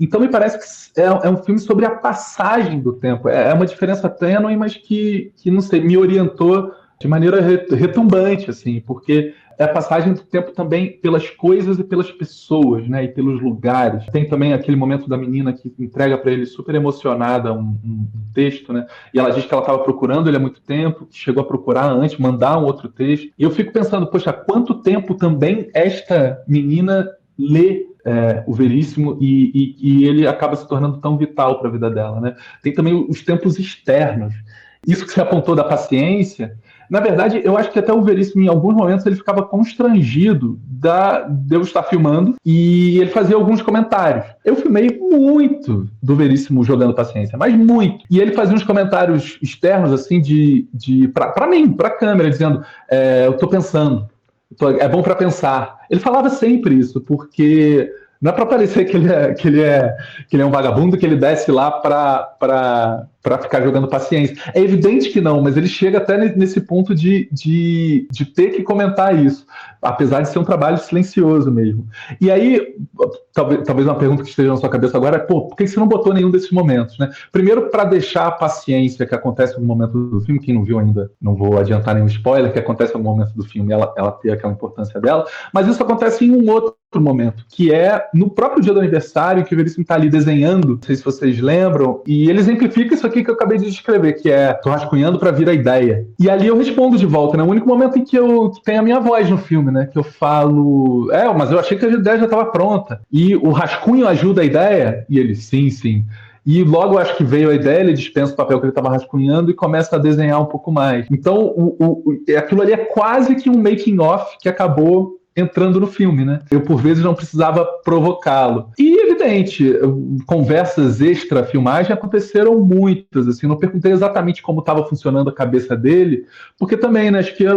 Então, me parece que é um filme sobre a passagem do tempo. É uma diferença tênue, mas que, não sei, me orientou de maneira retumbante, assim, porque é a passagem do tempo também pelas coisas e pelas pessoas, né, e pelos lugares. Tem também aquele momento da menina que entrega para ele super emocionada um texto, né, e ela diz que ela estava procurando ele há muito tempo, que chegou a procurar antes, mandar um outro texto. E eu fico pensando, poxa, há quanto tempo também esta menina lê o Veríssimo e ele acaba se tornando tão vital para a vida dela, né? Tem também os tempos externos. Isso que você apontou da paciência, na verdade, eu acho que até o Veríssimo, em alguns momentos, ele ficava constrangido de eu estar filmando e ele fazia alguns comentários. Eu filmei muito do Veríssimo jogando paciência, mas muito. E ele fazia uns comentários externos, assim, para mim, para a câmera, dizendo, eu tô pensando, é bom para pensar. Ele falava sempre isso, porque não é para parecer que ele é um vagabundo, que ele desce lá para ficar jogando paciência. É evidente que não, mas ele chega até nesse ponto de ter que comentar isso, apesar de ser um trabalho silencioso mesmo. E aí, talvez uma pergunta que esteja na sua cabeça agora é, por que você não botou nenhum desses momentos, né? Primeiro, para deixar a paciência que acontece no momento do filme, quem não viu ainda, não vou adiantar nenhum spoiler, que acontece no momento do filme, ela ter aquela importância dela, mas isso acontece em um outro momento, que é no próprio dia do aniversário, que o Veríssimo está ali desenhando, não sei se vocês lembram, e ele exemplifica isso aqui que eu acabei de descrever, que é, tô rascunhando para vir a ideia. E ali eu respondo de volta, né? O único momento em que tem a minha voz no filme, né? Que eu falo, mas eu achei que a ideia já estava pronta. E o rascunho ajuda a ideia? E ele, sim. E logo acho que veio a ideia, ele dispensa o papel que ele estava rascunhando e começa a desenhar um pouco mais. Então, aquilo ali é quase que um making-of que acabou entrando no filme, né? Eu, por vezes, não precisava provocá-lo. E, evidente, conversas extra-filmagem aconteceram muitas, assim, não perguntei exatamente como estava funcionando a cabeça dele, porque também, né, acho que era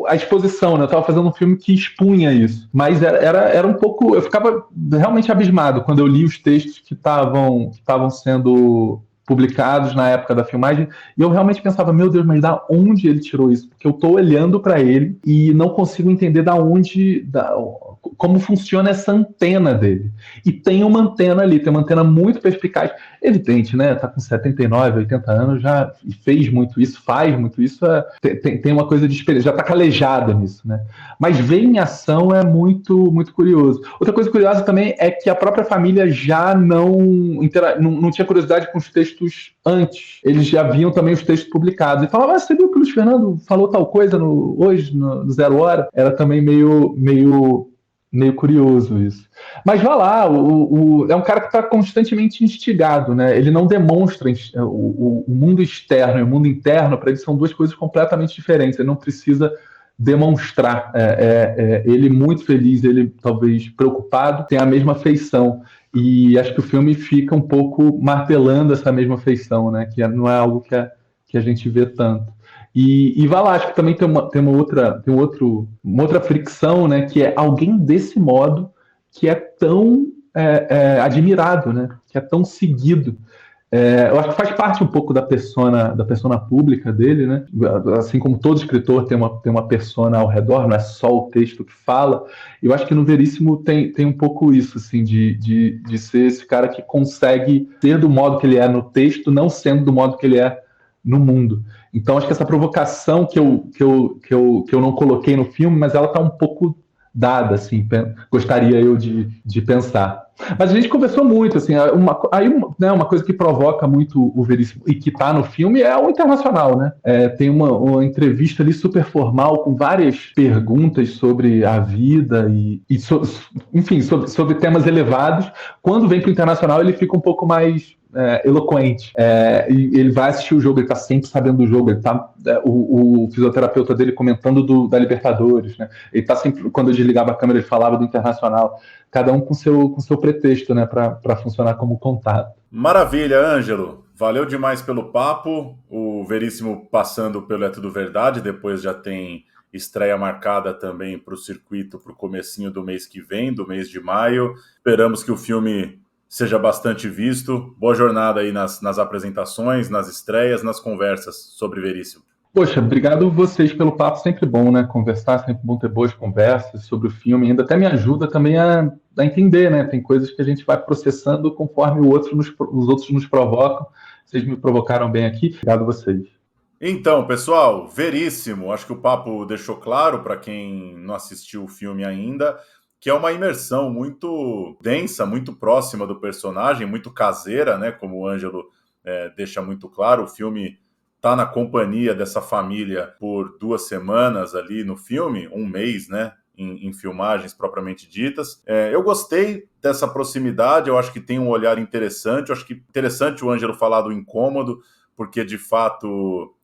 a exposição, né? Eu estava fazendo um filme que expunha isso. Mas era um pouco... Eu ficava realmente abismado quando eu li os textos que estavam sendo publicados na época da filmagem, e eu realmente pensava, meu Deus, mas da onde ele tirou isso? Porque eu estou olhando para ele e não consigo entender como funciona essa antena dele. E tem uma antena ali, tem uma antena muito perspicaz. Evidente, né? Tá com 79, 80 anos, já fez muito isso, faz muito isso, tem uma coisa de experiência, já está calejada nisso, né? Mas ver em ação é muito, muito curioso. Outra coisa curiosa também é que a própria família já não tinha curiosidade com os textos antes. Eles já viam também os textos publicados. E falavam, você viu que o Luiz Fernando falou tal coisa hoje, no Zero Hora? Era também meio curioso isso. Mas vá lá, é um cara que está constantemente instigado, né? Ele não demonstra o mundo externo e o mundo interno, para ele são duas coisas completamente diferentes. Ele não precisa demonstrar. Ele muito feliz, ele talvez preocupado, tem a mesma feição. E acho que o filme fica um pouco martelando essa mesma feição, né? Que não é algo que a gente vê tanto. E vai lá, acho que também tem uma outra fricção, né? Que é alguém desse modo que é tão admirado, né? Que é tão seguido. Eu acho que faz parte um pouco da persona pública dele, né? Assim como todo escritor tem uma persona ao redor, não é só o texto que fala. Eu acho que no Veríssimo tem um pouco isso, assim, de ser esse cara que consegue ser do modo que ele é no texto, não sendo do modo que ele é no mundo. Então acho que essa provocação que eu não coloquei no filme, mas ela está um pouco dada, assim, gostaria eu de pensar. Mas a gente conversou muito, assim, uma coisa que provoca muito o Veríssimo e que está no filme é o internacional, né? Tem uma entrevista ali super formal com várias perguntas sobre a vida enfim, sobre temas elevados. Quando vem para o internacional, ele fica um pouco mais eloquente. E ele vai assistir o jogo, ele está sempre sabendo do jogo, ele tá, o fisioterapeuta dele comentando da Libertadores, né? Ele tá sempre, quando eu desligava a câmera, ele falava do Internacional. Cada um com seu pretexto, né, para funcionar como contato. Maravilha, Ângelo. Valeu demais pelo papo. O Veríssimo passando pelo É Tudo Verdade, depois já tem estreia marcada também para o circuito para o comecinho do mês que vem, do mês de maio. Esperamos que o filme seja bastante visto. Boa jornada aí nas apresentações, nas estreias, nas conversas sobre Veríssimo. Poxa, obrigado vocês pelo papo, sempre bom, né? Conversar, sempre bom ter boas conversas sobre o filme. Ainda até me ajuda também a entender, né? Tem coisas que a gente vai processando conforme os outros nos provocam. Vocês me provocaram bem aqui. Obrigado a vocês. Então, pessoal, Veríssimo. Acho que o papo deixou claro para quem não assistiu o filme ainda, que é uma imersão muito densa, muito próxima do personagem, muito caseira, né? Como o Ângelo deixa muito claro, o filme tá na companhia dessa família por 2 semanas ali no filme, 1 mês, né, em filmagens propriamente ditas. Eu gostei dessa proximidade, eu acho que tem um olhar interessante, eu acho que interessante o Ângelo falar do incômodo, porque de fato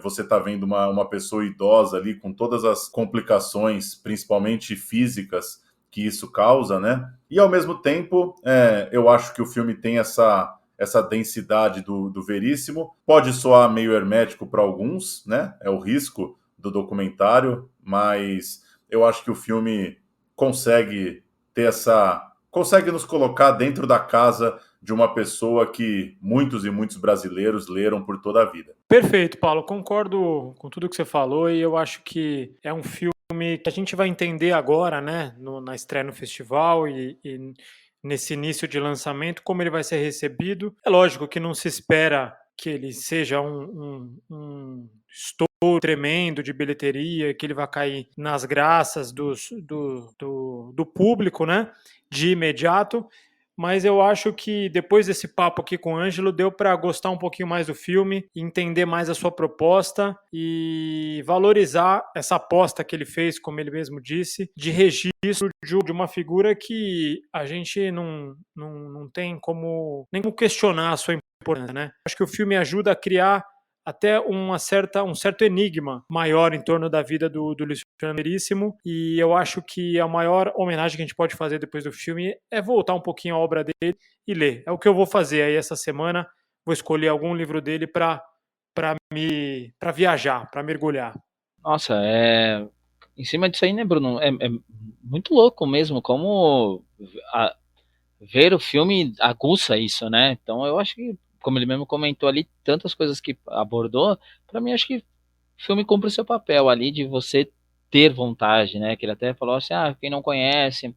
você está vendo uma pessoa idosa ali com todas as complicações, principalmente físicas, que isso causa, né? E ao mesmo tempo, eu acho que o filme tem essa densidade do Veríssimo. Pode soar meio hermético para alguns, né? É o risco do documentário, mas eu acho que o filme consegue nos colocar dentro da casa de uma pessoa que muitos e muitos brasileiros leram por toda a vida. Perfeito, Paulo. Concordo com tudo que você falou e eu acho que é um filme que a gente vai entender agora, né? Na estreia no festival e nesse início de lançamento, como ele vai ser recebido. É lógico que não se espera que ele seja um estouro tremendo de bilheteria, que ele vai cair nas graças do público, né, de imediato, mas eu acho que depois desse papo aqui com o Ângelo, deu para gostar um pouquinho mais do filme, entender mais a sua proposta e valorizar essa aposta que ele fez, como ele mesmo disse, de registro de uma figura que a gente não tem como nem como questionar a sua importância, né? Acho que o filme ajuda a criar até um certo enigma maior em torno da vida do Luiz Fernando Veríssimo, e eu acho que a maior homenagem que a gente pode fazer depois do filme é voltar um pouquinho à obra dele e ler. É o que eu vou fazer aí essa semana, vou escolher algum livro dele para viajar, para mergulhar. Nossa, em cima disso aí, né, Bruno? É muito louco mesmo como ver o filme aguça isso, né? Então eu acho que, como ele mesmo comentou ali, tantas coisas que abordou, para mim acho que o filme cumpre o seu papel ali de você ter vontade, né? Que ele até falou assim, quem não conhece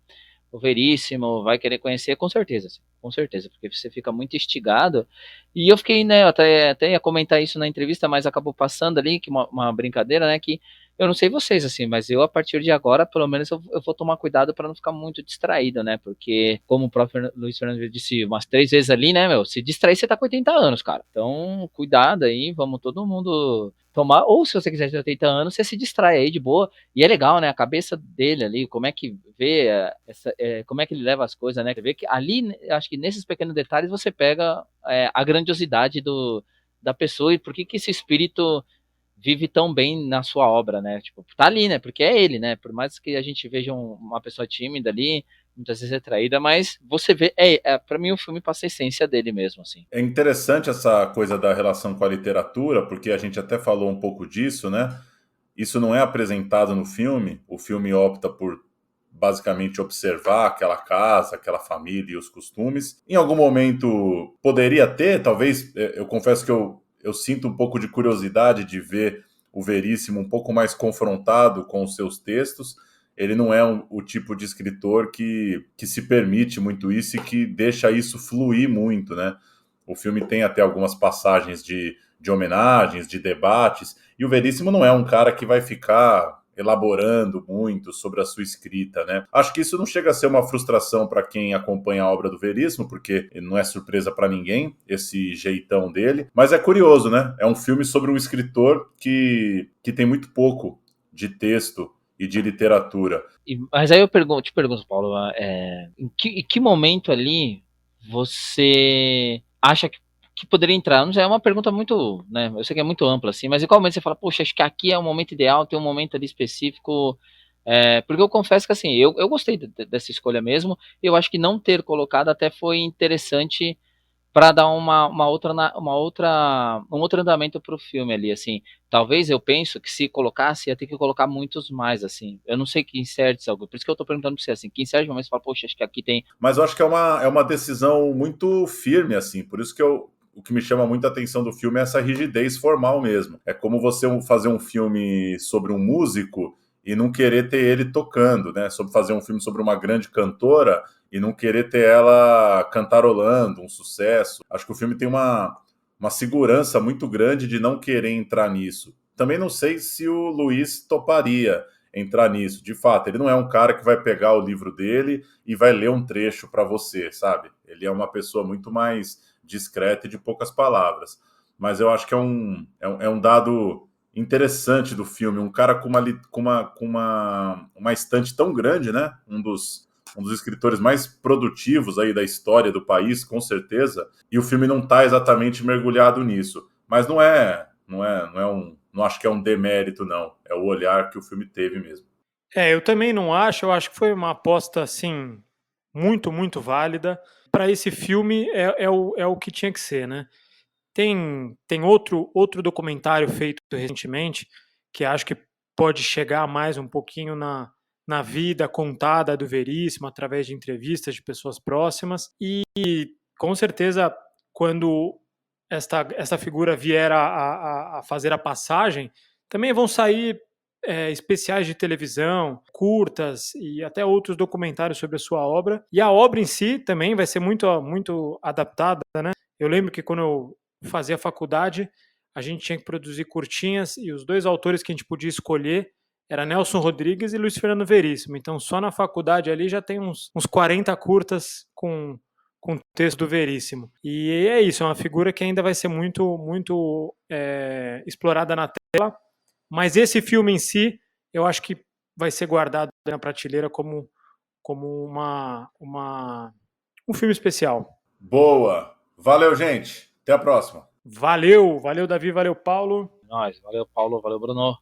o Veríssimo vai querer conhecer, com certeza, porque você fica muito instigado. E eu fiquei, né, até ia comentar isso na entrevista, mas acabou passando ali, que uma brincadeira, né, que eu não sei vocês, assim, mas eu, a partir de agora, pelo menos eu vou tomar cuidado para não ficar muito distraído, né, porque, como o próprio Luiz Fernando disse umas 3 vezes ali, né, se distrair, você tá com 80 anos, cara. Então, cuidado aí, vamos todo mundo tomar, ou se você quiser ter 80 anos, você se distrai aí de boa, e é legal, né, a cabeça dele ali, como é que vê, como é que ele leva as coisas, né, você vê que ali, acho que nesses pequenos detalhes você pega a grandiosidade da pessoa e por que esse espírito vive tão bem na sua obra, né? Tipo, tá ali, né? Porque é ele, né? Por mais que a gente veja uma pessoa tímida ali, muitas vezes retraída, mas você vê, para mim o filme passa a essência dele mesmo, assim. É interessante essa coisa da relação com a literatura, porque a gente até falou um pouco disso, né? Isso não é apresentado no filme, o filme opta por basicamente observar aquela casa, aquela família e os costumes. Em algum momento poderia ter, talvez, eu confesso que eu sinto um pouco de curiosidade de ver o Veríssimo um pouco mais confrontado com os seus textos. Ele não é o tipo de escritor que se permite muito isso e que deixa isso fluir muito, né? O filme tem até algumas passagens de homenagens, de debates, e o Veríssimo não é um cara que vai ficar elaborando muito sobre a sua escrita, né? Acho que isso não chega a ser uma frustração para quem acompanha a obra do Veríssimo, porque não é surpresa para ninguém esse jeitão dele, mas é curioso, né? É um filme sobre um escritor que tem muito pouco de texto e de literatura. Mas aí eu te pergunto, Paulo, em que momento ali você acha que poderia entrar? Não sei, é uma pergunta muito, né? Eu sei que é muito ampla, assim, mas em qual momento você fala, poxa, acho que aqui é o momento ideal, tem um momento ali específico. Porque eu confesso que assim, eu gostei dessa escolha mesmo. Eu acho que não ter colocado até foi interessante para dar um outro andamento pro filme ali, assim. Talvez eu penso que se colocasse, ia ter que colocar muitos mais, assim. Eu não sei que insert algo, por isso que eu tô perguntando pra você, assim, que insert, mas você fala, poxa, acho que aqui tem... Mas eu acho que é uma decisão muito firme, assim, por isso que o que me chama muita atenção do filme é essa rigidez formal mesmo. É como você fazer um filme sobre um músico e não querer ter ele tocando, né? Sobre fazer um filme sobre uma grande cantora e não querer ter ela cantarolando, um sucesso. Acho que o filme tem uma segurança muito grande de não querer entrar nisso. Também não sei se o Luiz toparia entrar nisso. De fato, ele não é um cara que vai pegar o livro dele e vai ler um trecho para você, sabe? Ele é uma pessoa muito mais discreta e de poucas palavras. Mas eu acho que é um dado interessante do filme. Um cara com uma estante tão grande, né? Um dos escritores mais produtivos aí da história do país, com certeza. E o filme não está exatamente mergulhado nisso. Mas não acho que é um demérito, não. É o olhar que o filme teve mesmo. Eu também não acho. Eu acho que foi uma aposta, assim, muito, muito válida. Para esse filme é o que tinha que ser, né? Tem outro documentário feito recentemente que acho que pode chegar mais um pouquinho na vida contada do Veríssimo através de entrevistas de pessoas próximas. E com certeza, quando esta figura vier a fazer a passagem, também vão sair especiais de televisão, curtas e até outros documentários sobre a sua obra. E a obra em si também vai ser muito, muito adaptada, né? Eu lembro que quando eu fazia faculdade, a gente tinha que produzir curtinhas e os dois autores que a gente podia escolher era Nelson Rodrigues e Luiz Fernando Veríssimo. Então, só na faculdade ali já tem uns 40 curtas com texto do Veríssimo. E é isso, é uma figura que ainda vai ser muito, muito explorada na tela. Mas esse filme em si, eu acho que vai ser guardado na prateleira como um filme especial. Boa! Valeu, gente! Até a próxima! Valeu, Davi, valeu, Paulo. Valeu, Paulo, valeu, Bruno.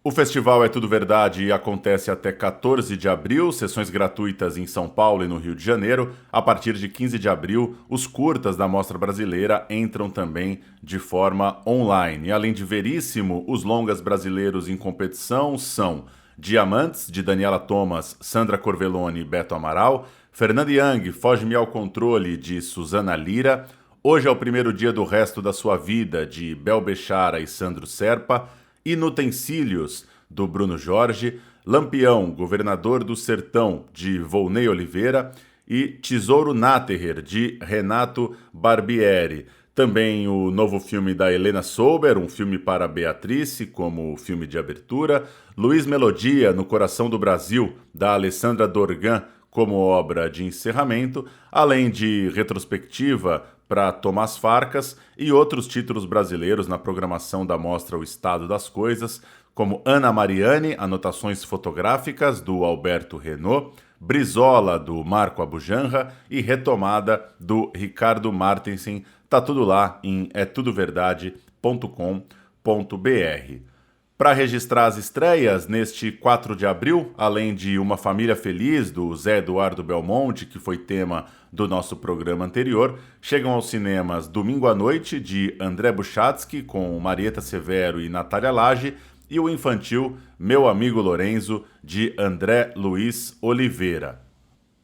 O festival É Tudo Verdade e acontece até 14 de abril, sessões gratuitas em São Paulo e no Rio de Janeiro. A partir de 15 de abril, os curtas da Mostra Brasileira entram também de forma online. E além de Veríssimo, os longas brasileiros em competição são Diamantes, de Daniela Thomas, Sandra Corvelloni e Beto Amaral, Fernanda Young, Foge-me ao Controle, de Suzana Lira, Hoje é o Primeiro Dia do Resto da Sua Vida, de Bel Bechara e Sandro Serpa, Inutensílios, do Bruno Jorge, Lampião, Governador do Sertão, de Volney Oliveira, e Tesouro Náterrer, de Renato Barbieri. Também o novo filme da Helena Souber, um filme para Beatrice, como filme de abertura. Luiz Melodia, No Coração do Brasil, da Alessandra Dorgan, como obra de encerramento, além de retrospectiva para Tomás Farcas e outros títulos brasileiros na programação da mostra O Estado das Coisas, como Ana Mariani, Anotações Fotográficas, do Alberto Renault, Brizola, do Marco Abujanra e Retomada, do Ricardo Martensen. Tá tudo lá em etudoverdade.com.br. Para registrar as estreias, neste 4 de abril, além de Uma Família Feliz, do Zé Eduardo Belmonte, que foi tema do nosso programa anterior, chegam aos cinemas Domingo à Noite, de André Buchatsky, com Marieta Severo e Natália Lage, e o infantil Meu Amigo Lorenzo, de André Luiz Oliveira.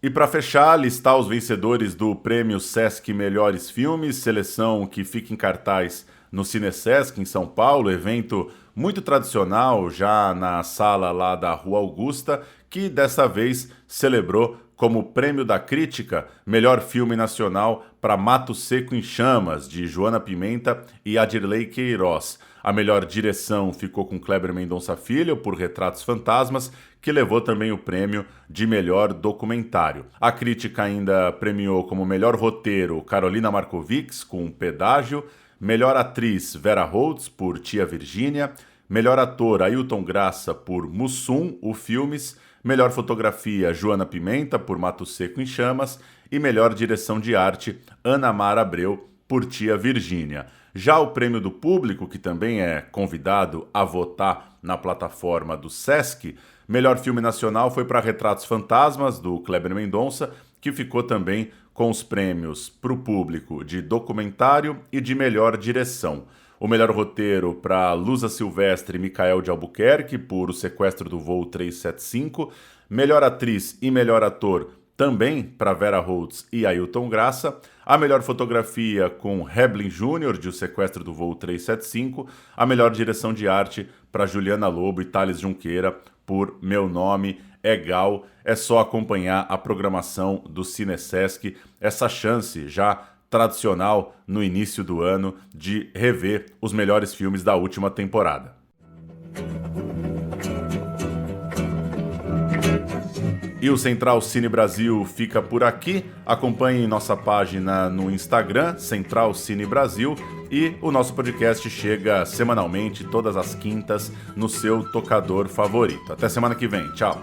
E para fechar, listar os vencedores do Prêmio Sesc Melhores Filmes, seleção que fica em cartaz no Cinesesc, em São Paulo, evento muito tradicional, já na sala lá da Rua Augusta, que dessa vez celebrou como prêmio da crítica, melhor filme nacional para Mato Seco em Chamas, de Joana Pimenta e Adirley Queiroz. A melhor direção ficou com Kleber Mendonça Filho por Retratos Fantasmas, que levou também o prêmio de melhor documentário. A crítica ainda premiou como melhor roteiro Carolina Markovics, com Pedágio, melhor atriz Vera Holtz, por Tia Virgínia, melhor ator Ailton Graça, por Mussum, o Filmes, melhor fotografia Joana Pimenta, por Mato Seco em Chamas, e melhor direção de arte Ana Mara Abreu, por Tia Virgínia. Já o prêmio do público, que também é convidado a votar na plataforma do Sesc, melhor filme nacional foi para Retratos Fantasmas, do Kleber Mendonça, que ficou também com os prêmios para o público de documentário e de melhor direção. O melhor roteiro para Lusa Silvestre e Micael de Albuquerque, por O Sequestro do Voo 375, melhor atriz e melhor ator também para Vera Holtz e Ailton Graça, a melhor fotografia com Heblin Jr., de O Sequestro do Voo 375, a melhor direção de arte para Juliana Lobo e Thales Junqueira, por Meu Nome é Gal. É só acompanhar a programação do CineSesc, essa chance já tradicional no início do ano de rever os melhores filmes da última temporada. E o Central Cine Brasil fica por aqui. Acompanhe nossa página no Instagram, Central Cine Brasil, e o nosso podcast chega semanalmente, todas as quintas, no seu tocador favorito. Até semana que vem. Tchau!